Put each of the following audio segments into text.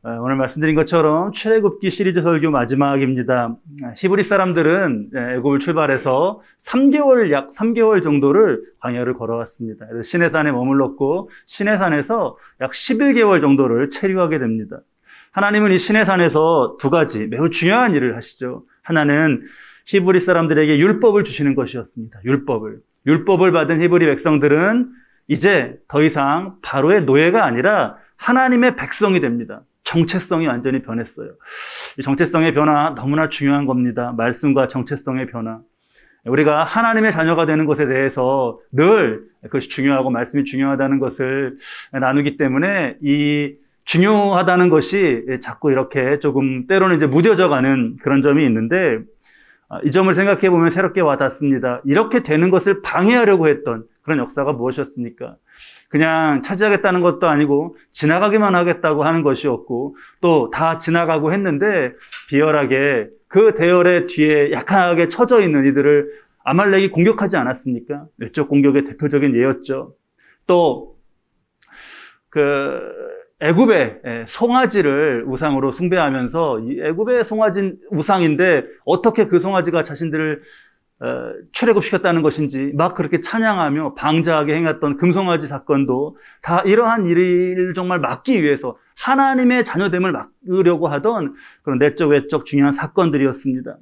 오늘 말씀드린 것처럼 출애굽기 시리즈 설교 마지막입니다. 히브리 사람들은 애굽을 출발해서 약 3개월 정도를 광야를 걸어왔습니다. 그래서 시내산에 머물렀고 시내산에서 약 11개월 정도를 체류하게 됩니다. 하나님은 이 시내산에서 두 가지 매우 중요한 일을 하시죠. 하나는 히브리 사람들에게 율법을 주시는 것이었습니다. 율법을 받은 히브리 백성들은 이제 더 이상 바로의 노예가 아니라 하나님의 백성이 됩니다. 정체성이 완전히 변했어요. 이 정체성의 변화 너무나 중요한 겁니다. 말씀과 정체성의 변화. 우리가 하나님의 자녀가 되는 것에 대해서 늘 그것이 중요하고 말씀이 중요하다는 것을 나누기 때문에 이 중요하다는 것이 자꾸 이렇게 조금 때로는 이제 무뎌져 가는 그런 점이 있는데 이 점을 생각해 보면 새롭게 와닿습니다. 이렇게 되는 것을 방해하려고 했던 그런 역사가 무엇이었습니까? 그냥 차지하겠다는 것도 아니고 지나가기만 하겠다고 하는 것이었고 또 다 지나가고 했는데 비열하게 그 대열의 뒤에 약하게 처져 있는 이들을 아말렉이 공격하지 않았습니까? 외적 공격의 대표적인 예였죠. 또 애굽의 송아지를 우상으로 숭배하면서 이 애굽의 송아지 우상인데 어떻게 그 송아지가 자신들을 출애굽시켰다는 것인지 막 그렇게 찬양하며 방자하게 행했던 금송아지 사건도 다 이러한 일을 정말 막기 위해서 하나님의 자녀됨을 막으려고 하던 그런 내적 외적 중요한 사건들이었습니다.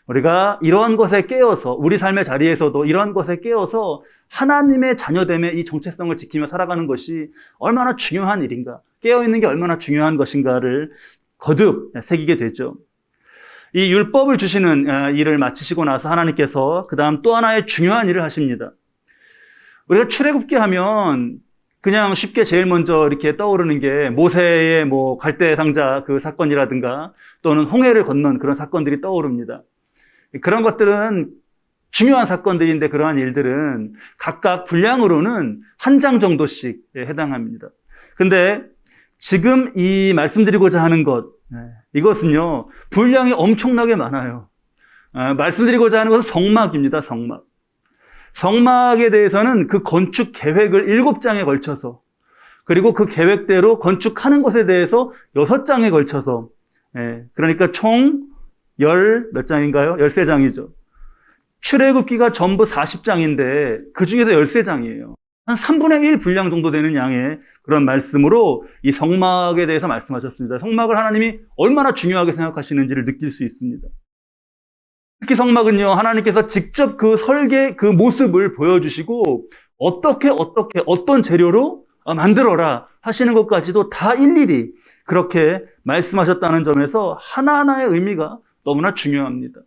우리가 이러한 것에 깨어서 우리 삶의 자리에서도 이러한 것에 깨어서 하나님의 자녀됨의 이 정체성을 지키며 살아가는 것이 얼마나 중요한 일인가, 깨어있는 게 얼마나 중요한 것인가를 거듭 새기게 되죠. 이 율법을 주시는 일을 마치시고 나서 하나님께서 그 다음 또 하나의 중요한 일을 하십니다. 우리가 출애굽기 하면 그냥 쉽게 제일 먼저 이렇게 떠오르는 게 모세의 갈대 상자 그 사건이라든가 또는 홍해를 건넌 그런 사건들이 떠오릅니다. 그런 것들은 중요한 사건들인데 그러한 일들은 각각 분량으로는 한 장 정도씩 해당합니다. 근데 지금 이 말씀드리고자 하는 것, 이것은요, 분량이 엄청나게 많아요. 말씀드리고자 하는 것은 성막입니다, 성막. 성막에 대해서는 그 건축 계획을 7장에 걸쳐서, 그리고 그 계획대로 건축하는 것에 대해서 6장에 걸쳐서, 그러니까 총 몇 장인가요? 13장이죠. 출애굽기가 전부 40장인데, 그 중에서 13장이에요. 한 3분의 1 분량 정도 되는 양의 그런 말씀으로 이 성막에 대해서 말씀하셨습니다. 성막을 하나님이 얼마나 중요하게 생각하시는지를 느낄 수 있습니다. 특히 성막은요, 하나님께서 직접 그 설계, 그 모습을 보여주시고 어떤 재료로 만들어라 하시는 것까지도 다 일일이 그렇게 말씀하셨다는 점에서 하나하나의 의미가 너무나 중요합니다.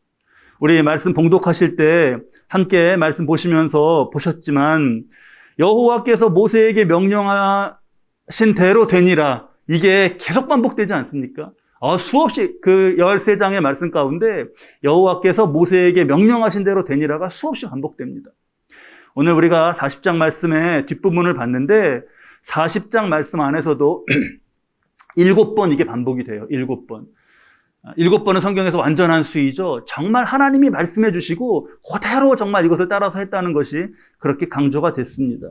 우리 말씀 봉독하실 때 함께 말씀 보시면서 보셨지만 여호와께서 모세에게 명령하신 대로 되니라, 이게 계속 반복되지 않습니까? 수없이 그 13장의 말씀 가운데 여호와께서 모세에게 명령하신 대로 되니라가 수없이 반복됩니다. 오늘 우리가 40장 말씀의 뒷부분을 봤는데 40장 말씀 안에서도 7번 이게 반복이 돼요. 7번. 7번은 성경에서 완전한 수이죠. 정말 하나님이 말씀해 주시고 그대로 정말 이것을 따라서 했다는 것이 그렇게 강조가 됐습니다.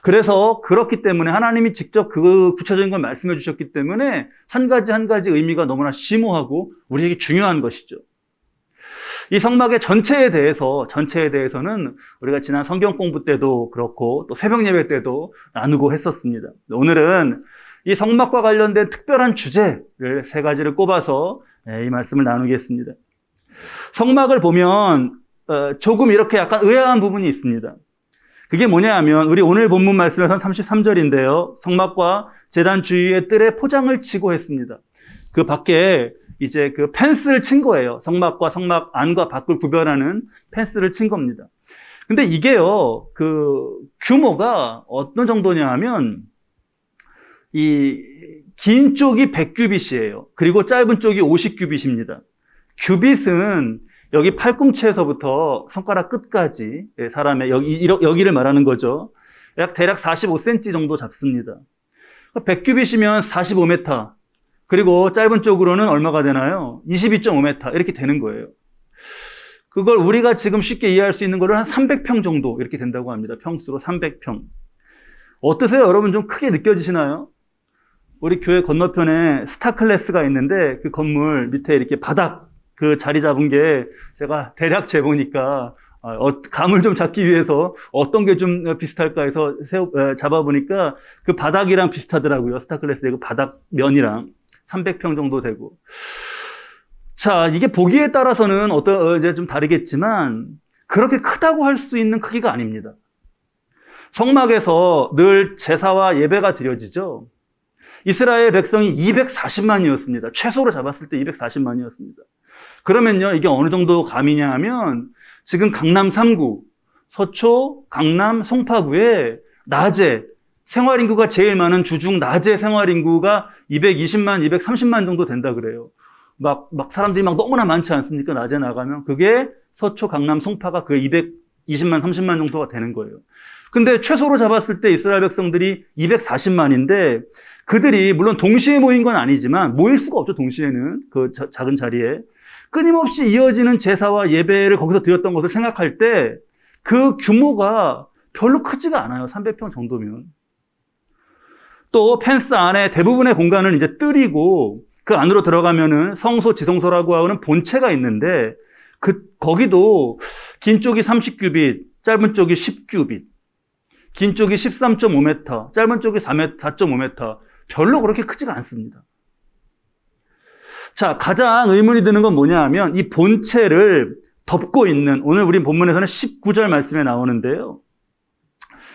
그래서 그렇기 때문에 하나님이 직접 그 구체적인 걸 말씀해 주셨기 때문에 한 가지 한 가지 의미가 너무나 심오하고 우리에게 중요한 것이죠. 이 성막의 전체에 대해서는 우리가 지난 성경 공부 때도 그렇고 또 새벽 예배 때도 나누고 했었습니다. 오늘은 이 성막과 관련된 특별한 주제를 3가지를 꼽아서 이 말씀을 나누겠습니다. 성막을 보면 조금 이렇게 약간 의아한 부분이 있습니다. 그게 뭐냐 하면 우리 오늘 본문 말씀에서는 33절인데요. 성막과 제단 주위에 뜰에 포장을 치고 했습니다. 그 밖에 이제 그 펜스를 친 거예요. 성막과 성막 안과 밖을 구별하는 펜스를 친 겁니다. 근데 이게요, 그 규모가 어떤 정도냐 하면 이 긴 쪽이 100규빗이에요. 그리고 짧은 쪽이 50규빗입니다. 규빗은 여기 팔꿈치에서부터 손가락 끝까지 사람의 여기를 말하는 거죠. 대략 45cm 정도 잡습니다. 100규빗이면 45m. 그리고 짧은 쪽으로는 얼마가 되나요? 22.5m 이렇게 되는 거예요. 그걸 우리가 지금 쉽게 이해할 수 있는 거를 한 300평 정도 이렇게 된다고 합니다. 평수로 300평. 어떠세요? 여러분 좀 크게 느껴지시나요? 우리 교회 건너편에 스타클래스가 있는데 그 건물 밑에 이렇게 바닥 그 자리 잡은 게 제가 대략 재보니까 감을 좀 잡기 위해서 어떤 게 좀 비슷할까 해서 잡아보니까 그 바닥이랑 비슷하더라고요. 스타클래스의 그 바닥 면이랑 300평 정도 되고. 자, 이게 보기에 따라서는 이제 좀 다르겠지만 그렇게 크다고 할 수 있는 크기가 아닙니다. 성막에서 늘 제사와 예배가 드려지죠. 이스라엘 백성이 240만이었습니다. 최소로 잡았을 때 240만이었습니다. 그러면요, 이게 어느 정도 감이냐 하면 지금 강남 3구, 서초, 강남, 송파구에 낮에 생활인구가 제일 많은 주중 낮에 생활인구가 220만, 230만 정도 된다 그래요. 막 사람들이 막 너무나 많지 않습니까? 낮에 나가면. 그게 서초, 강남, 송파가 그 220만, 30만 정도가 되는 거예요. 근데 최소로 잡았을 때 이스라엘 백성들이 240만인데 그들이 물론 동시에 모인 건 아니지만 모일 수가 없죠. 동시에는 그 작은 자리에 끊임없이 이어지는 제사와 예배를 거기서 드렸던 것을 생각할 때 그 규모가 별로 크지가 않아요. 300평 정도면. 또 펜스 안에 대부분의 공간을 이제 뜰이고 그 안으로 들어가면은 성소, 지성소라고 하는 본체가 있는데 거기도 긴 쪽이 30규빗, 짧은 쪽이 10규빗, 긴 쪽이 13.5m, 짧은 쪽이 4.5m. 별로 그렇게 크지가 않습니다. 자, 가장 의문이 드는 건 뭐냐 하면 이 본체를 덮고 있는 오늘 우리 본문에서는 19절 말씀에 나오는데요.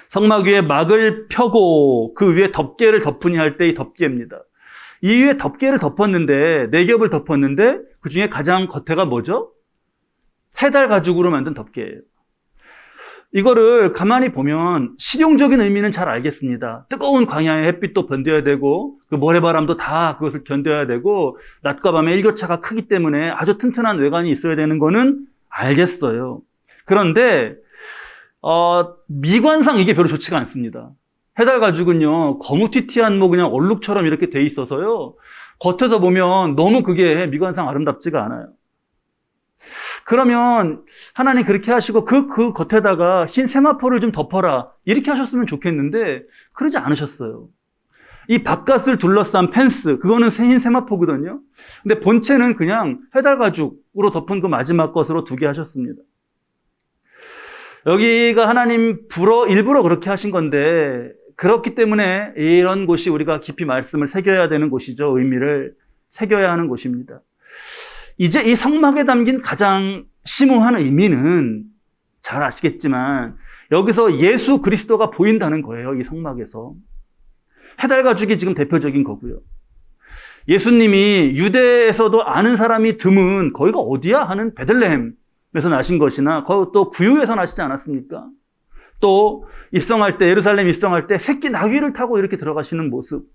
성막 위에 막을 펴고 그 위에 덮개를 덮으니 할 때 이 덮개입니다. 이 위에 덮개를 덮었는데 4겹을 덮었는데 그 중에 가장 겉에가 뭐죠? 해달 가죽으로 만든 덮개예요. 이거를 가만히 보면 실용적인 의미는 잘 알겠습니다. 뜨거운 광야의 햇빛도 견뎌야 되고 그 모래바람도 다 그것을 견뎌야 되고 낮과 밤의 일교차가 크기 때문에 아주 튼튼한 외관이 있어야 되는 거는 알겠어요. 그런데 미관상 이게 별로 좋지가 않습니다. 해달 가죽은요 거무튀튀한 그냥 얼룩처럼 이렇게 돼 있어서요 겉에서 보면 너무 그게 미관상 아름답지가 않아요. 그러면 하나님 그렇게 하시고 그 겉에다가 흰 세마포를 좀 덮어라 이렇게 하셨으면 좋겠는데 그러지 않으셨어요. 이 바깥을 둘러싼 펜스 그거는 흰 세마포거든요. 근데 본체는 그냥 해달 가죽으로 덮은 그 마지막 것으로 두게 하셨습니다. 여기가 하나님 일부러 그렇게 하신 건데 그렇기 때문에 이런 곳이 우리가 깊이 말씀을 새겨야 되는 곳이죠. 의미를 새겨야 하는 곳입니다. 이제 이 성막에 담긴 가장 심오한 의미는 잘 아시겠지만 여기서 예수 그리스도가 보인다는 거예요. 이 성막에서. 해달 가죽이 지금 대표적인 거고요. 예수님이 유대에서도 아는 사람이 드문 거기가 어디야 하는 베들레헴에서 나신 것이나 또 구유에서 나시지 않았습니까? 또 예루살렘 입성할 때 새끼 나귀를 타고 이렇게 들어가시는 모습.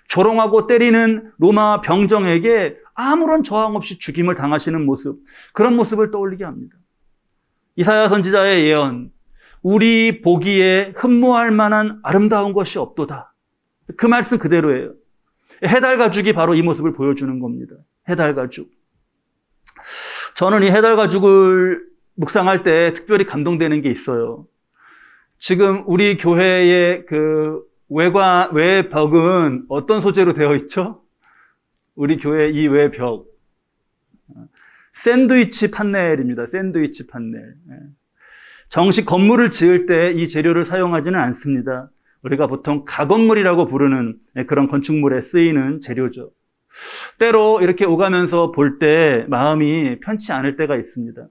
조롱하고 때리는 로마 병정에게 아무런 저항 없이 죽임을 당하시는 모습, 그런 모습을 떠올리게 합니다. 이사야 선지자의 예언, 우리 보기에 흠모할 만한 아름다운 것이 없도다. 그 말씀 그대로예요. 해달 가죽이 바로 이 모습을 보여주는 겁니다. 해달 가죽. 저는 이 해달 가죽을 묵상할 때 특별히 감동되는 게 있어요. 지금 우리 교회의 외벽은 어떤 소재로 되어 있죠? 우리 교회 이 외벽. 샌드위치 판넬입니다. 샌드위치 판넬. 정식 건물을 지을 때 이 재료를 사용하지는 않습니다. 우리가 보통 가건물이라고 부르는 그런 건축물에 쓰이는 재료죠. 때로 이렇게 오가면서 볼 때 마음이 편치 않을 때가 있습니다.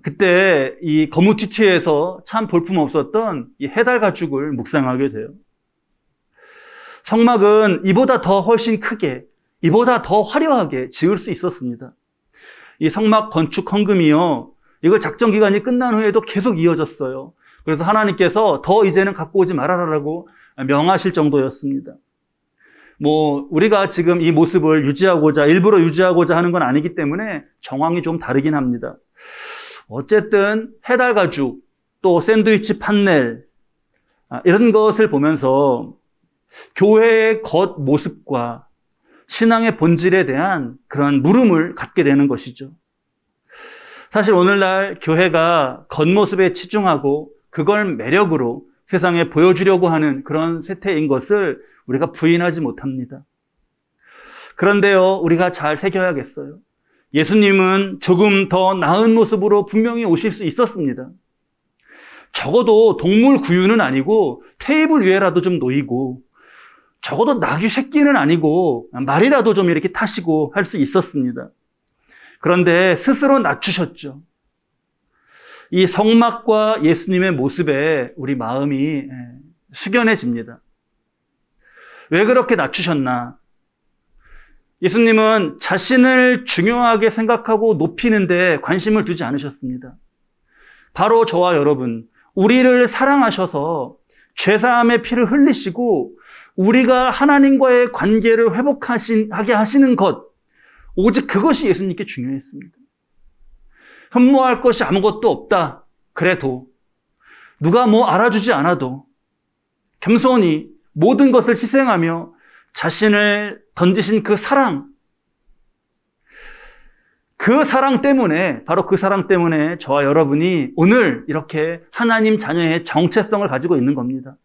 그때 이 거무튀튀해서 참 볼품 없었던 이 해달 가죽을 묵상하게 돼요. 성막은 이보다 더 훨씬 크게, 이보다 더 화려하게 지을 수 있었습니다. 이 성막 건축 헌금이요, 이걸 작전 기간이 끝난 후에도 계속 이어졌어요. 그래서 하나님께서 더 이제는 갖고 오지 말아라라고 명하실 정도였습니다. 우리가 지금 이 모습을 일부러 유지하고자 하는 건 아니기 때문에 정황이 좀 다르긴 합니다. 어쨌든 해달 가죽, 또 샌드위치 판넬, 이런 것을 보면서 교회의 겉 모습과 신앙의 본질에 대한 그런 물음을 갖게 되는 것이죠. 사실 오늘날 교회가 겉모습에 치중하고 그걸 매력으로 세상에 보여주려고 하는 그런 세태인 것을 우리가 부인하지 못합니다. 그런데요, 우리가 잘 새겨야겠어요. 예수님은 조금 더 나은 모습으로 분명히 오실 수 있었습니다. 적어도 동물 구유는 아니고 테이블 위에라도 좀 놓이고, 적어도 나귀 새끼는 아니고 말이라도 좀 이렇게 타시고 할 수 있었습니다. 그런데 스스로 낮추셨죠. 이 성막과 예수님의 모습에 우리 마음이 숙연해집니다. 왜 그렇게 낮추셨나? 예수님은 자신을 중요하게 생각하고 높이는데 관심을 두지 않으셨습니다. 바로 저와 여러분, 우리를 사랑하셔서 죄사함의 피를 흘리시고 우리가 하나님과의 관계를 회복하게 하시는 것, 오직 그것이 예수님께 중요했습니다. 흠모할 것이 아무것도 없다. 그래도 누가 뭐 알아주지 않아도 겸손히 모든 것을 희생하며 자신을 던지신 그 사랑 때문에, 바로 그 사랑 때문에 저와 여러분이 오늘 이렇게 하나님 자녀의 정체성을 가지고 있는 겁니다.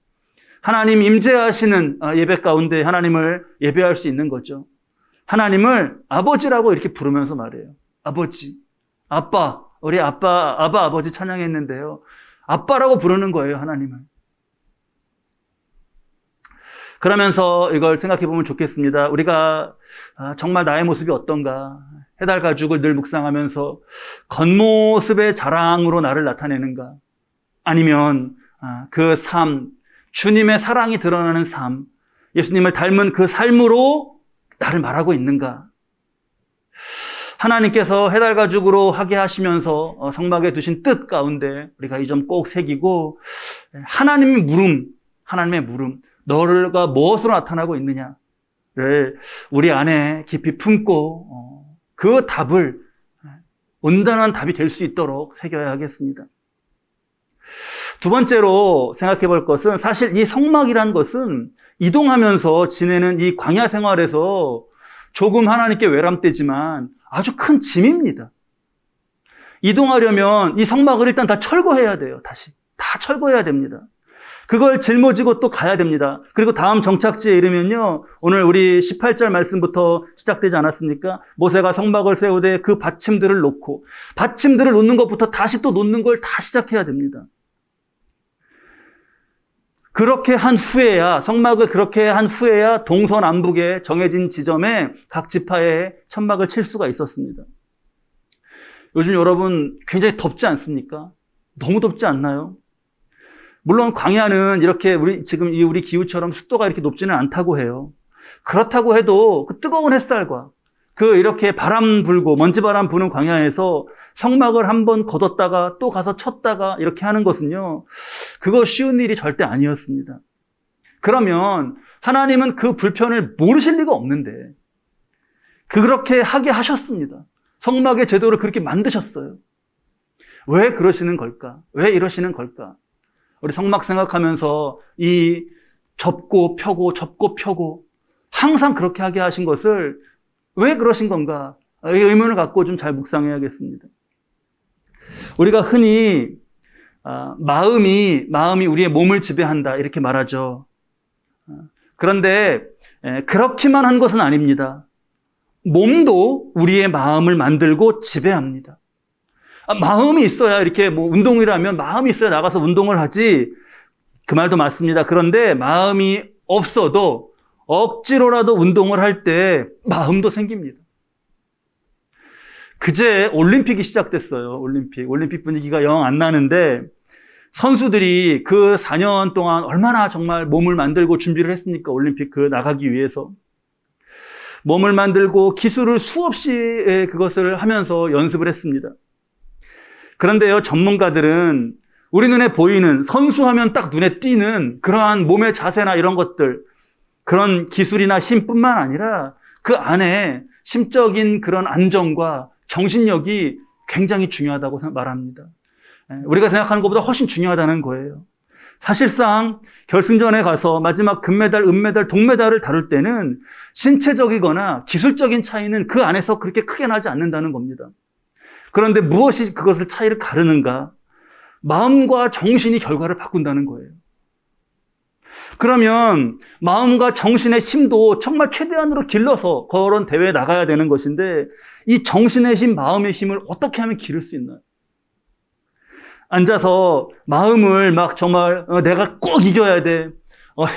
하나님 임재하시는 예배 가운데 하나님을 예배할 수 있는 거죠. 하나님을 아버지라고 이렇게 부르면서 말해요. 아버지, 아빠, 우리 아버지 찬양했는데요. 아빠라고 부르는 거예요, 하나님을. 그러면서 이걸 생각해 보면 좋겠습니다. 우리가 정말 나의 모습이 어떤가? 해달 가죽을 늘 묵상하면서 겉모습의 자랑으로 나를 나타내는가? 아니면 그 삶, 주님의 사랑이 드러나는 삶, 예수님을 닮은 그 삶으로 나를 말하고 있는가? 하나님께서 해달 가죽으로 하게 하시면서 성막에 두신 뜻 가운데 우리가 이 점 꼭 새기고, 하나님의 물음, 너가 무엇으로 나타나고 있느냐를 우리 안에 깊이 품고 그 답을, 온전한 답이 될 수 있도록 새겨야 하겠습니다. 두 번째로 생각해 볼 것은, 사실 이 성막이란 것은 이동하면서 지내는 이 광야 생활에서 조금 하나님께 외람되지만 아주 큰 짐입니다. 이동하려면 이 성막을 일단 다 철거해야 돼요. 다시 다 철거해야 됩니다. 그걸 짊어지고 또 가야 됩니다. 그리고 다음 정착지에 이르면요, 오늘 우리 18절 말씀부터 시작되지 않았습니까? 모세가 성막을 세우되 그 받침들을 놓고, 받침들을 놓는 것부터 다시 또 놓는 걸 다 시작해야 됩니다. 그렇게 한 후에야, 성막을 그렇게 한 후에야 동서남북에 정해진 지점에 각 지파에 천막을 칠 수가 있었습니다. 요즘 여러분 굉장히 덥지 않습니까? 너무 덥지 않나요? 물론 광야는 이렇게 지금 우리 기후처럼 습도가 이렇게 높지는 않다고 해요. 그렇다고 해도 그 뜨거운 햇살과 그 이렇게 바람 불고 먼지바람 부는 광야에서 성막을 한번 걷었다가 또 가서 쳤다가 이렇게 하는 것은요, 그거 쉬운 일이 절대 아니었습니다. 그러면 하나님은 그 불편을 모르실 리가 없는데 그렇게 하게 하셨습니다. 성막의 제도를 그렇게 만드셨어요. 왜 그러시는 걸까? 왜 이러시는 걸까? 우리 성막 생각하면서 이 접고 펴고 항상 그렇게 하게 하신 것을 왜 그러신 건가? 이 의문을 갖고 좀 잘 묵상해야겠습니다. 우리가 흔히 마음이 우리의 몸을 지배한다 이렇게 말하죠. 그런데 그렇기만 한 것은 아닙니다. 몸도 우리의 마음을 만들고 지배합니다. 마음이 있어야 이렇게 운동을 하면 마음이 있어야 나가서 운동을 하지, 그 말도 맞습니다. 그런데 마음이 없어도 억지로라도 운동을 할 때 마음도 생깁니다. 그제 올림픽이 시작됐어요. 올림픽 분위기가 영 안 나는데 선수들이 그 4년 동안 얼마나 정말 몸을 만들고 준비를 했습니까? 올림픽 나가기 위해서. 몸을 만들고 기술을 수없이 그것을 하면서 연습을 했습니다. 그런데요, 전문가들은 우리 눈에 보이는, 선수하면 딱 눈에 띄는 그러한 몸의 자세나 이런 것들, 그런 기술이나 힘뿐만 아니라 그 안에 심적인 그런 안정과 정신력이 굉장히 중요하다고 말합니다. 우리가 생각하는 것보다 훨씬 중요하다는 거예요. 사실상 결승전에 가서 마지막 금메달, 은메달, 동메달을 다룰 때는 신체적이거나 기술적인 차이는 그 안에서 그렇게 크게 나지 않는다는 겁니다. 그런데 무엇이 그것을 차이를 가르는가? 마음과 정신이 결과를 바꾼다는 거예요. 그러면 마음과 정신의 힘도 정말 최대한으로 길러서 그런 대회에 나가야 되는 것인데 이 정신의 힘, 마음의 힘을 어떻게 하면 기를 수 있나요? 앉아서 마음을 막 정말 내가 꼭 이겨야 돼,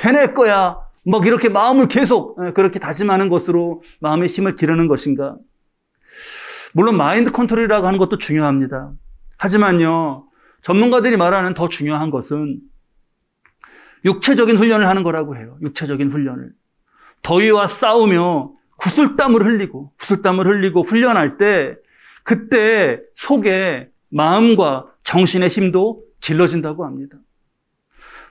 해낼 거야, 막 이렇게 마음을 계속 그렇게 다짐하는 것으로 마음의 힘을 기르는 것인가? 물론 마인드 컨트롤이라고 하는 것도 중요합니다. 하지만요, 전문가들이 말하는 더 중요한 것은 육체적인 훈련을 하는 거라고 해요. 육체적인 훈련을. 더위와 싸우며 구슬땀을 흘리고 훈련할 때 그때 속에 마음과 정신의 힘도 길러진다고 합니다.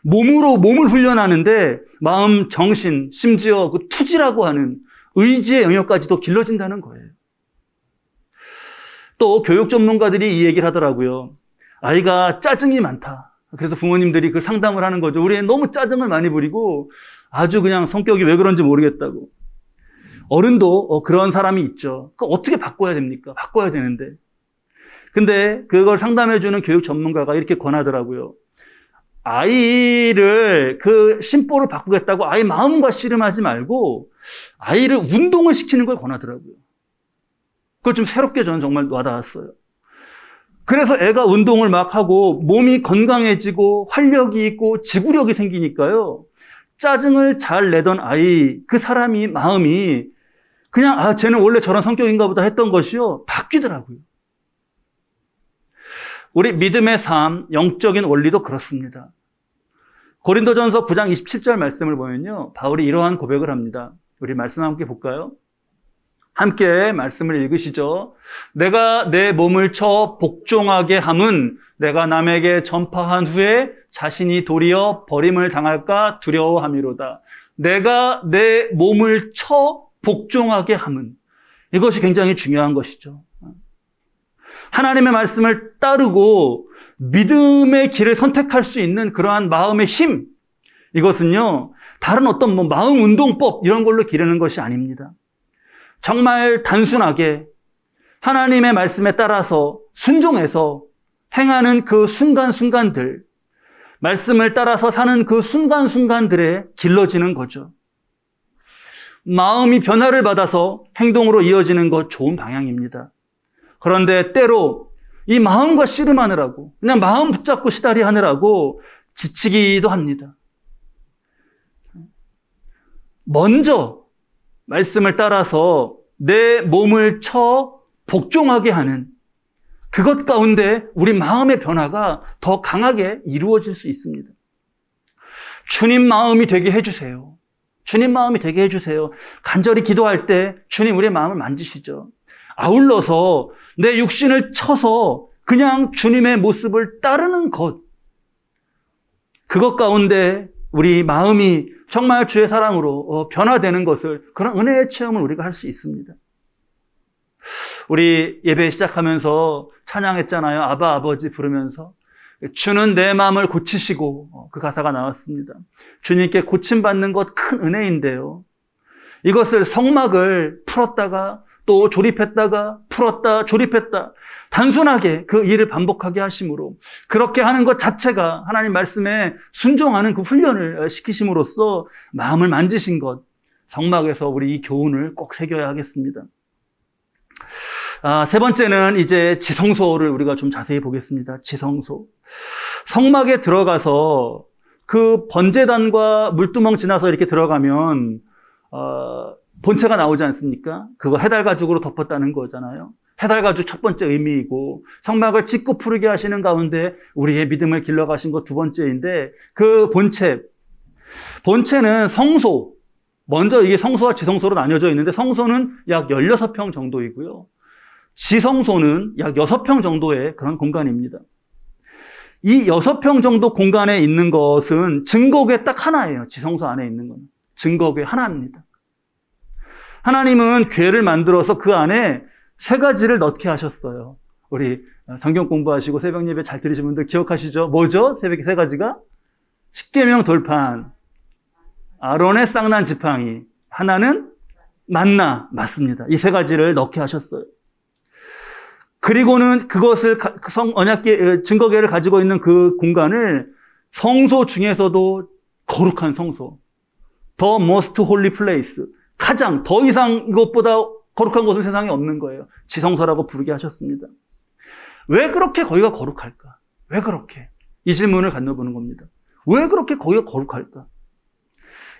몸을 훈련하는데 마음, 정신, 심지어 그 투지라고 하는 의지의 영역까지도 길러진다는 거예요. 또 교육 전문가들이 이 얘기를 하더라고요. 아이가 짜증이 많다. 그래서 부모님들이 그 상담을 하는 거죠. 우리 애 너무 짜증을 많이 부리고 아주 그냥 성격이 왜 그런지 모르겠다고. 어른도 그런 사람이 있죠. 그 어떻게 바꿔야 됩니까? 바꿔야 되는데. 근데 그걸 상담해주는 교육 전문가가 이렇게 권하더라고요. 아이를 그 심보를 바꾸겠다고 아이 마음과 씨름하지 말고 아이를 운동을 시키는 걸 권하더라고요. 그거 좀 새롭게 저는 정말 와닿았어요. 그래서 애가 운동을 막 하고 몸이 건강해지고 활력이 있고 지구력이 생기니까요. 짜증을 잘 내던 아이, 그 사람이 마음이 그냥 쟤는 원래 저런 성격인가 보다 했던 것이요. 바뀌더라고요. 우리 믿음의 삶, 영적인 원리도 그렇습니다. 고린도전서 9장 27절 말씀을 보면요. 바울이 이러한 고백을 합니다. 우리 말씀 함께 볼까요? 함께 말씀을 읽으시죠. 내가 내 몸을 쳐 복종하게 함은 내가 남에게 전파한 후에 자신이 도리어 버림을 당할까 두려워함이로다. 내가 내 몸을 쳐 복종하게 함은, 이것이 굉장히 중요한 것이죠. 하나님의 말씀을 따르고 믿음의 길을 선택할 수 있는 그러한 마음의 힘, 이것은요 다른 어떤 마음 운동법 이런 걸로 기르는 것이 아닙니다. 정말 단순하게 하나님의 말씀에 따라서 순종해서 행하는 그 순간순간들, 말씀을 따라서 사는 그 순간순간들에 길러지는 거죠. 마음이 변화를 받아서 행동으로 이어지는 것 좋은 방향입니다. 그런데 때로 이 마음과 씨름하느라고 그냥 마음 붙잡고 시다리 하느라고 지치기도 합니다. 먼저 말씀을 따라서 내 몸을 쳐 복종하게 하는 그것 가운데 우리 마음의 변화가 더 강하게 이루어질 수 있습니다. 주님 마음이 되게 해주세요. 주님 마음이 되게 해주세요. 간절히 기도할 때 주님 우리의 마음을 만지시죠. 아울러서 내 육신을 쳐서 그냥 주님의 모습을 따르는 것, 그것 가운데 우리 마음이 정말 주의 사랑으로 변화되는 것을, 그런 은혜의 체험을 우리가 할 수 있습니다. 우리 예배 시작하면서 찬양했잖아요. 아바 아버지 부르면서 주는 내 마음을 고치시고, 그 가사가 나왔습니다. 주님께 고침받는 것 큰 은혜인데요. 이것을 성막을 풀었다가 또 조립했다가 풀었다 조립했다 단순하게 그 일을 반복하게 하심으로, 그렇게 하는 것 자체가 하나님 말씀에 순종하는 그 훈련을 시키심으로써 마음을 만지신 것, 성막에서 우리 이 교훈을 꼭 새겨야 하겠습니다. 세 번째는 이제 지성소를 우리가 좀 자세히 보겠습니다. 지성소. 성막에 들어가서 그 번제단과 물두멍 지나서 이렇게 들어가면 본체가 나오지 않습니까? 그거 해달가죽으로 덮었다는 거잖아요. 해달가죽 첫 번째 의미이고, 성막을 찢고 푸르게 하시는 가운데 우리의 믿음을 길러가신 것 두 번째인데, 그 본체는 성소, 먼저 이게 성소와 지성소로 나뉘어져 있는데, 성소는 약 16평 정도이고요. 지성소는 약 6평 정도의 그런 공간입니다. 이 6평 정도 공간에 있는 것은 증거궤 딱 하나예요. 지성소 안에 있는 건 증거궤 하나입니다. 하나님은 궤를 만들어서 그 안에 3가지를 넣게 하셨어요. 우리 성경 공부하시고 새벽 예배 잘 들으신 분들 기억하시죠? 뭐죠? 새벽에 3가지가? 십계명 돌판, 아론의 쌍난 지팡이, 하나는 만나. 맞습니다. 이 세 가지를 넣게 하셨어요. 그리고는 그것을 언약계 증거계를 가지고 있는 그 공간을 성소 중에서도 거룩한 성소, the most holy place, 가장 더 이상 이것보다 거룩한 곳은 세상에 없는 거예요. 지성소라고 부르게 하셨습니다. 왜 그렇게 거기가 거룩할까? 왜 그렇게? 이 질문을 갖춰보는 겁니다. 왜 그렇게 거기가 거룩할까?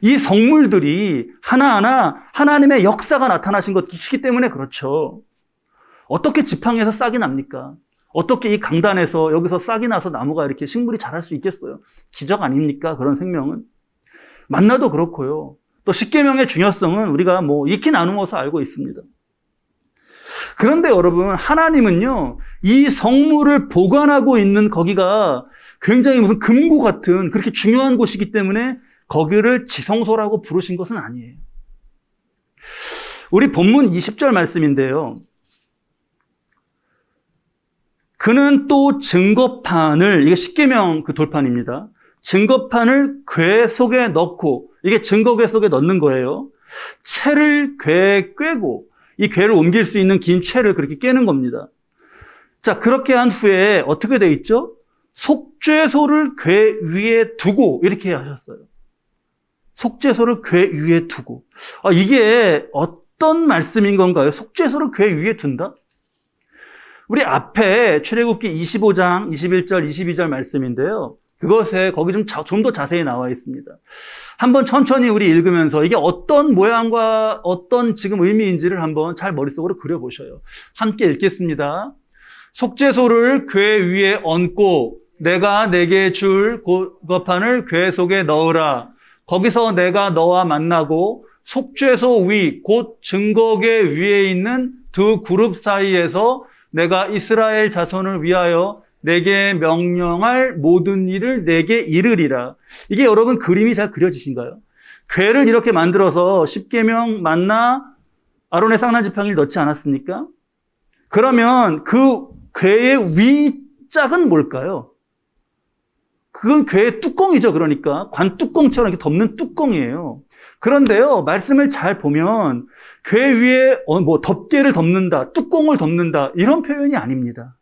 이 성물들이 하나하나 하나님의 역사가 나타나신 것이기 때문에 그렇죠. 어떻게 지팡이에서 싹이 납니까? 어떻게 이 강단에서 여기서 싹이 나서 나무가 이렇게 식물이 자랄 수 있겠어요? 기적 아닙니까? 그런 생명은. 만나도 그렇고요. 또 십계명의 중요성은 우리가 익히 나누어서 알고 있습니다. 그런데 여러분, 하나님은요, 이 성물을 보관하고 있는 거기가 굉장히 무슨 금고 같은 그렇게 중요한 곳이기 때문에 거기를 지성소라고 부르신 것은 아니에요. 우리 본문 20절 말씀인데요. 그는 또 증거판을, 이게 십계명 그 돌판입니다. 증거판을 궤 속에 넣고, 이게 증거궤 속에 넣는 거예요. 채를 궤에 꿰고, 이 궤를 옮길 수 있는 긴 채를 그렇게 깨는 겁니다. 자, 그렇게 한 후에 어떻게 돼 있죠? 속죄소를 궤 위에 두고, 이렇게 하셨어요. 속죄소를 궤 위에 두고. 이게 어떤 말씀인 건가요? 속죄소를 궤 위에 둔다? 우리 앞에 출애굽기 25장, 21절, 22절 말씀인데요. 그것에 거기 좀 더 자세히 나와 있습니다. 한번 천천히 우리 읽으면서 이게 어떤 모양과 어떤 지금 의미인지를 한번 잘 머릿속으로 그려보셔요. 함께 읽겠습니다. 속죄소를 궤 위에 얹고 내가 내게 줄 거판을 궤 속에 넣으라. 거기서 내가 너와 만나고 속죄소 위, 곧 증거궤 위에 있는 두 그룹 사이에서 내가 이스라엘 자손을 위하여 내게 명령할 모든 일을 내게 이르리라. 이게 여러분 그림이 잘 그려지신가요? 궤를 이렇게 만들어서 십계명, 만나, 아론의 쌍난 지팡이를 넣지 않았습니까? 그러면 그 궤의 위짝은 뭘까요? 그건 궤의 뚜껑이죠. 그러니까 관 뚜껑처럼 이렇게 덮는 뚜껑이에요. 그런데요, 말씀을 잘 보면 궤 위에 덮개를 덮는다, 뚜껑을 덮는다 이런 표현이 아닙니다.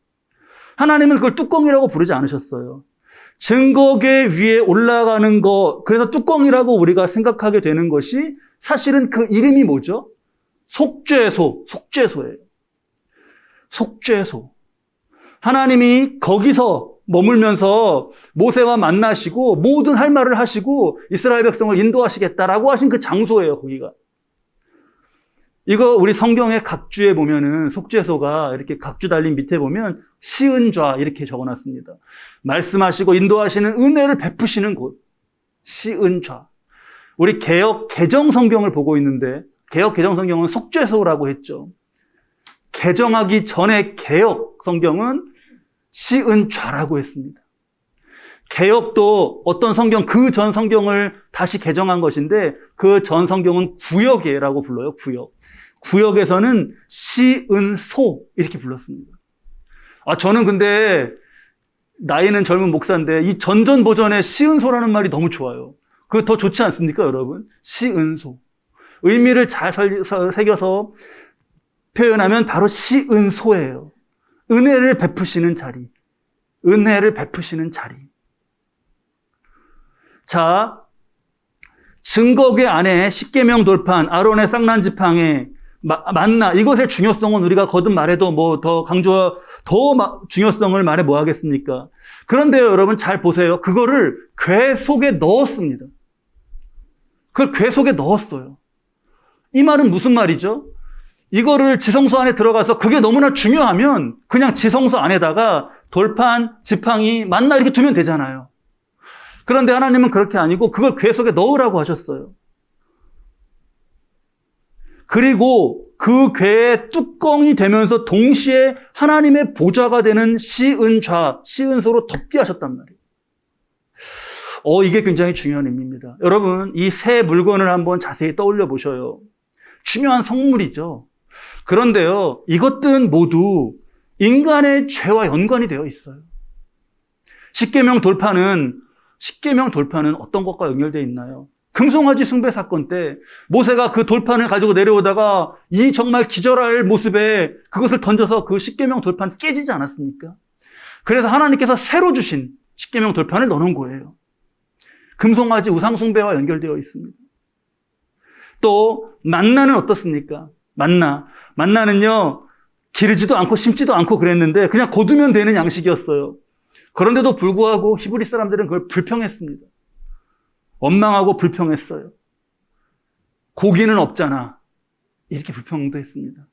하나님은 그걸 뚜껑이라고 부르지 않으셨어요. 증거궤 위에 올라가는 거, 그래서 뚜껑이라고 우리가 생각하게 되는 것이 사실은 그 이름이 뭐죠? 속죄소예요. 속죄소. 하나님이 거기서 머물면서 모세와 만나시고 모든 할 말을 하시고 이스라엘 백성을 인도하시겠다라고 하신 그 장소예요, 거기가. 이거 우리 성경의 각주에 보면은 속죄소가 이렇게 각주 달린 밑에 보면 시은좌 이렇게 적어놨습니다. 말씀하시고 인도하시는 은혜를 베푸시는 곳. 시은좌. 우리 개역 개정 성경을 보고 있는데 개역 개정 성경은 속죄소라고 했죠. 개정하기 전에 개역 성경은 시은좌라고 했습니다. 개역도 어떤 성경, 그 전 성경을 다시 개정한 것인데 그 전 성경은 구역이라고 불러요. 구역에서는 시은소 이렇게 불렀습니다. 저는 근데 나이는 젊은 목사인데 이 전전 버전의 시은소라는 말이 너무 좋아요. 그거 더 좋지 않습니까, 여러분? 시은소. 의미를 잘 새겨서 표현하면 바로 시은소예요. 은혜를 베푸시는 자리. 은혜를 베푸시는 자리. 자, 증거궤 안에 십계명 돌판, 아론의 쌍난 지팡이, 만나, 이것의 중요성은 우리가 거듭 말해도 더 중요성을 말해 뭐 하겠습니까? 그런데요, 여러분 잘 보세요. 그거를 궤 속에 넣었습니다. 그걸 궤 속에 넣었어요. 이 말은 무슨 말이죠? 이거를 지성소 안에 들어가서 그게 너무나 중요하면 그냥 지성소 안에다가 돌판, 지팡이, 만나 이렇게 두면 되잖아요. 그런데 하나님은 그렇게 아니고 그걸 궤 속에 넣으라고 하셨어요. 그리고 그 궤의 뚜껑이 되면서 동시에 하나님의 보좌가 되는 시은소로 덮게 하셨단 말이에요. 이게 굉장히 중요한 의미입니다. 여러분, 이 세 물건을 한번 자세히 떠올려 보셔요. 중요한 성물이죠. 그런데요, 이것들은 모두 인간의 죄와 연관이 되어 있어요. 십계명 돌판은 십계명 돌판은 어떤 것과 연결되어 있나요? 금송아지 숭배 사건 때 모세가 그 돌판을 가지고 내려오다가 이 정말 기절할 모습에 그것을 던져서 그 십계명 돌판 깨지지 않았습니까? 그래서 하나님께서 새로 주신 십계명 돌판을 넣어놓은 거예요. 금송아지 우상 숭배와 연결되어 있습니다. 또 만나는 어떻습니까? 만나는요, 기르지도 않고 심지도 않고 그랬는데 그냥 거두면 되는 양식이었어요. 그런데도 불구하고 히브리 사람들은 그걸 불평했습니다. 원망하고 불평했어요. 고기는 없잖아. 이렇게 불평도 했습니다.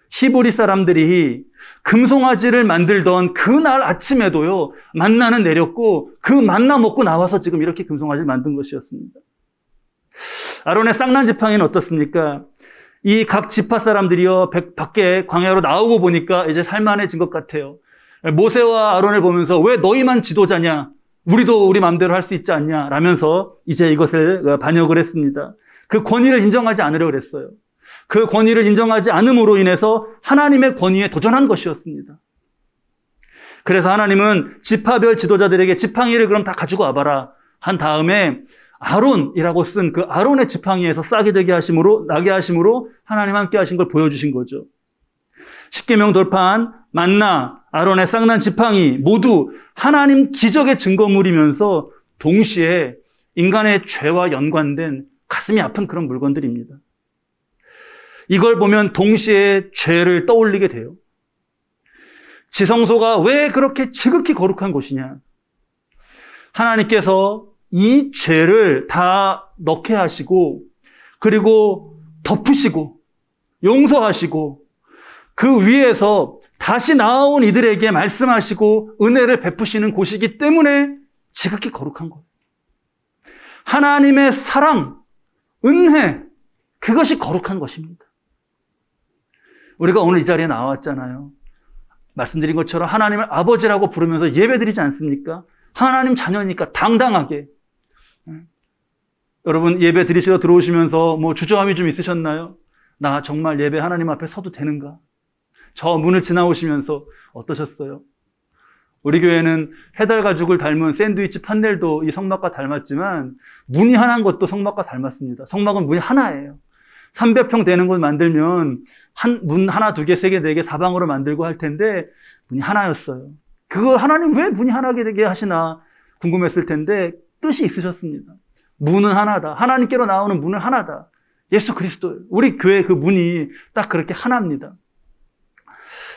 히브리 사람들이 금송아지를 만들던 그날 아침에도요, 만나는 내렸고 그 만나 먹고 나와서 지금 이렇게 금송아지를 만든 것이었습니다. 아론의 쌍난 지팡이는 어떻습니까? 이 각 지파 사람들이요, 밖에 광야로 나오고 보니까 이제 살만해진 것 같아요. 모세와 아론을 보면서 왜 너희만 지도자냐? 우리도 우리 마음대로 할 수 있지 않냐? 라면서 이제 이것을 반역을 했습니다. 그 권위를 인정하지 않으려고 그랬어요. 그 권위를 인정하지 않음으로 인해서 하나님의 권위에 도전한 것이었습니다. 그래서 하나님은 지파별 지도자들에게 지팡이를 그럼 다 가지고 와봐라 한 다음에 아론이라고 쓴 그 아론의 지팡이에서 싹이 나게 하심으로 하나님 함께 하신 걸 보여주신 거죠. 십계명 돌판, 만나, 아론의 쌍난 지팡이 모두 하나님 기적의 증거물이면서 동시에 인간의 죄와 연관된 가슴이 아픈 그런 물건들입니다. 이걸 보면 동시에 죄를 떠올리게 돼요. 지성소가 왜 그렇게 지극히 거룩한 곳이냐? 하나님께서 이 죄를 다 넣게 하시고 그리고 덮으시고 용서하시고 그 위에서 다시 나아온 이들에게 말씀하시고 은혜를 베푸시는 곳이기 때문에 지극히 거룩한 거예요. 하나님의 사랑, 은혜, 그것이 거룩한 것입니다. 우리가 오늘 이 자리에 나왔잖아요. 말씀드린 것처럼 하나님을 아버지라고 부르면서 예배드리지 않습니까? 하나님 자녀니까 당당하게. 여러분 예배 드리시러 들어오시면서 뭐 주저함이 좀 있으셨나요? 나 정말 예배 하나님 앞에 서도 되는가? 저 문을 지나오시면서 어떠셨어요? 우리 교회는 해달 가죽을 닮은 샌드위치 판넬도 이 성막과 닮았지만 문이 하나인 것도 성막과 닮았습니다. 성막은 문이 하나예요. 300평 되는 곳 만들면 문 하나, 두 개, 세 개, 네 개, 사방으로 만들고 할 텐데 문이 하나였어요. 그거 하나님 왜 문이 하나게 되게 하시나 궁금했을 텐데 뜻이 있으셨습니다. 문은 하나다. 하나님께로 나오는 문은 하나다. 예수 그리스도. 우리 교회 그 문이 딱 그렇게 하나입니다.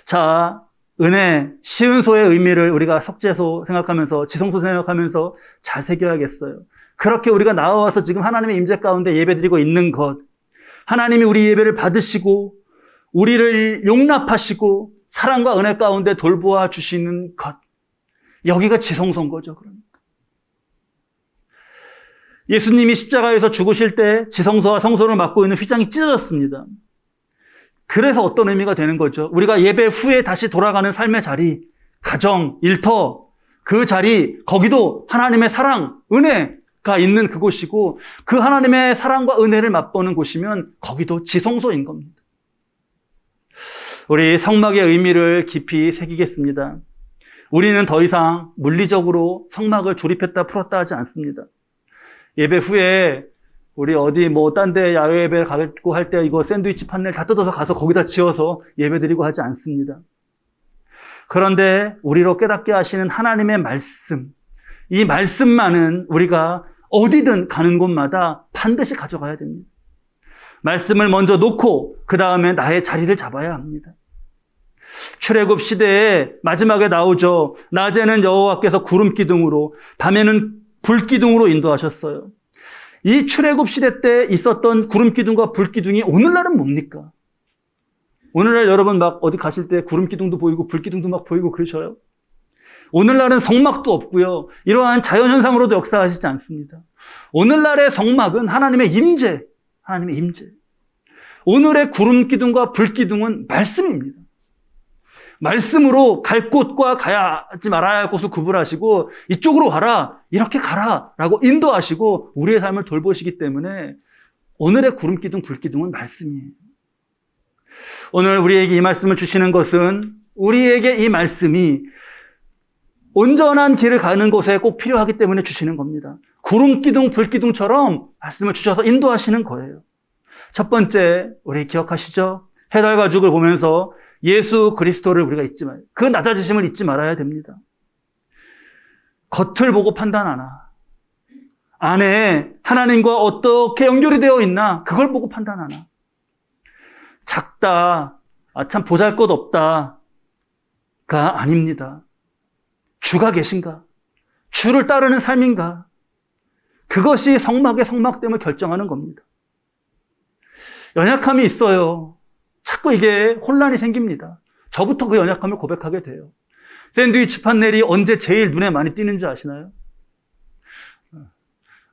자, 은혜, 시은소의 의미를 우리가 석재소 생각하면서 지성소 생각하면서 잘 새겨야겠어요. 그렇게 우리가 나와서 지금 하나님의 임재 가운데 예배드리고 있는 것, 하나님이 우리 예배를 받으시고 우리를 용납하시고 사랑과 은혜 가운데 돌보아 주시는 것, 여기가 지성소인 거죠. 그러니까 예수님이 십자가에서 죽으실 때 지성소와 성소를 맡고 있는 휘장이 찢어졌습니다. 그래서 어떤 의미가 되는 거죠? 우리가 예배 후에 다시 돌아가는 삶의 자리, 가정, 일터, 그 자리, 거기도 하나님의 사랑, 은혜가 있는 그곳이고 그 하나님의 사랑과 은혜를 맛보는 곳이면 거기도 지성소인 겁니다. 우리 성막의 의미를 깊이 새기겠습니다. 우리는 더 이상 물리적으로 성막을 조립했다 풀었다 하지 않습니다. 예배 후에 우리 어디 딴 데 야외 예배 가고 할 때 이거 샌드위치 판넬 다 뜯어서 가서 거기다 지어서 예배 드리고 하지 않습니다. 그런데 우리로 깨닫게 하시는 하나님의 말씀, 이 말씀만은 우리가 어디든 가는 곳마다 반드시 가져가야 됩니다. 말씀을 먼저 놓고 그 다음에 나의 자리를 잡아야 합니다. 출애굽 시대에 마지막에 나오죠. 낮에는 여호와께서 구름 기둥으로, 밤에는 불 기둥으로 인도하셨어요. 이 출애굽 시대 때 있었던 구름 기둥과 불 기둥이 오늘날은 뭡니까? 오늘날 여러분 막 어디 가실 때 구름 기둥도 보이고 불 기둥도 막 보이고 그러셔요? 오늘날은 성막도 없고요. 이러한 자연현상으로도 역사하시지 않습니다. 오늘날의 성막은 하나님의 임재, 하나님의 임재. 오늘의 구름 기둥과 불 기둥은 말씀입니다. 말씀으로 갈 곳과 가야지 말아야 할 곳을 구분하시고 이쪽으로 와라, 이렇게 가라 라고 인도하시고 우리의 삶을 돌보시기 때문에 오늘의 구름 기둥, 불 기둥은 말씀이에요. 오늘 우리에게 이 말씀을 주시는 것은 우리에게 이 말씀이 온전한 길을 가는 곳에 꼭 필요하기 때문에 주시는 겁니다. 구름 기둥, 불 기둥처럼 말씀을 주셔서 인도하시는 거예요. 첫 번째, 우리 기억하시죠? 해달과 죽을 보면서 예수 그리스도를 우리가 잊지 말아요. 그 낮아지심을 잊지 말아야 됩니다. 겉을 보고 판단하나, 안에 하나님과 어떻게 연결이 되어 있나, 그걸 보고 판단하나. 작다, 참 보잘것없다가 아닙니다. 주가 계신가? 주를 따르는 삶인가? 그것이 성막의 성막됨을 결정하는 겁니다. 연약함이 있어요. 자꾸 이게 혼란이 생깁니다. 저부터 그 연약함을 고백하게 돼요. 샌드위치 판넬이 언제 제일 눈에 많이 띄는 줄 아시나요?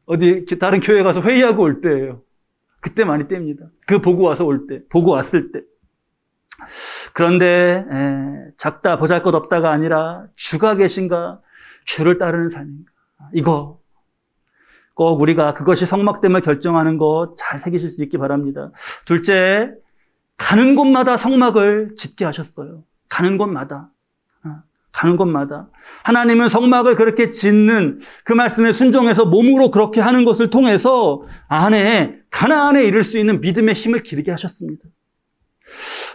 어디 다른 교회 가서 회의하고 올 때예요. 그때 많이 뗍니다. 그 보고 와서 올 때, 보고 왔을 때. 그런데 작다 보잘것없다가 아니라 주가 계신가, 주를 따르는 삶인가, 이거 꼭 우리가 그것이 성막됨을 결정하는 것 잘 새기실 수 있기 바랍니다. 둘째, 가는 곳마다 성막을 짓게 하셨어요. 가는 곳마다. 하나님은 성막을 그렇게 짓는 그 말씀에 순종해서 몸으로 그렇게 하는 것을 통해서 안에 가나안에 이를 수 있는 믿음의 힘을 기르게 하셨습니다.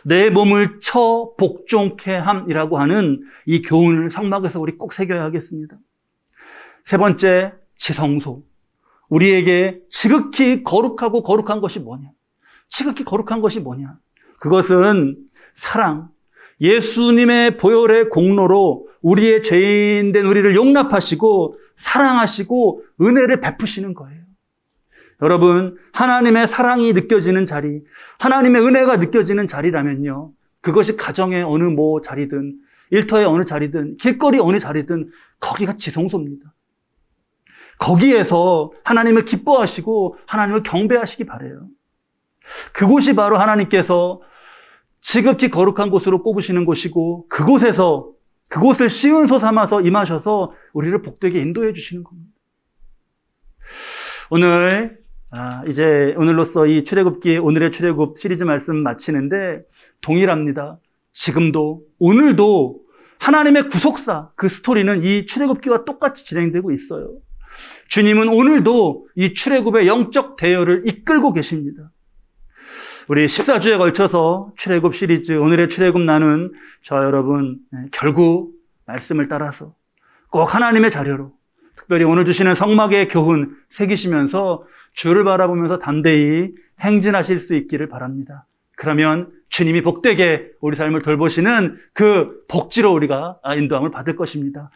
내 몸을 쳐 복종케 함이라고 하는 이 교훈을 성막에서 우리 꼭 새겨야 하겠습니다. 세 번째, 지성소. 우리에게 지극히 거룩하고 거룩한 것이 뭐냐? 지극히 거룩한 것이 뭐냐? 그것은 사랑. 예수님의 보혈의 공로로 우리의 죄인된 우리를 용납하시고 사랑하시고 은혜를 베푸시는 거예요. 여러분, 하나님의 사랑이 느껴지는 자리, 하나님의 은혜가 느껴지는 자리라면요, 그것이 가정의 어느 자리든, 일터의 어느 자리든, 길거리 어느 자리든 거기가 지성소입니다. 거기에서 하나님을 기뻐하시고 하나님을 경배하시기 바라요. 그곳이 바로 하나님께서 지극히 거룩한 곳으로 꼽으시는 곳이고, 그곳을 시은소 삼아서 임하셔서 우리를 복되게 인도해 주시는 겁니다. 이제 오늘로써 이 출애굽기, 오늘의 출애굽 시리즈 말씀 마치는데 동일합니다. 지금도, 오늘도 하나님의 구속사, 그 스토리는 이 출애굽기와 똑같이 진행되고 있어요. 주님은 오늘도 이 출애굽의 영적 대열을 이끌고 계십니다. 우리 14주에 걸쳐서 출애굽 시리즈, 오늘의 출애굽 나눈 저와 여러분, 결국 말씀을 따라서 꼭 하나님의 자료로, 특별히 오늘 주시는 성막의 교훈 새기시면서 주를 바라보면서 담대히 행진하실 수 있기를 바랍니다. 그러면 주님이 복되게 우리 삶을 돌보시는 그 복지로 우리가 인도함을 받을 것입니다.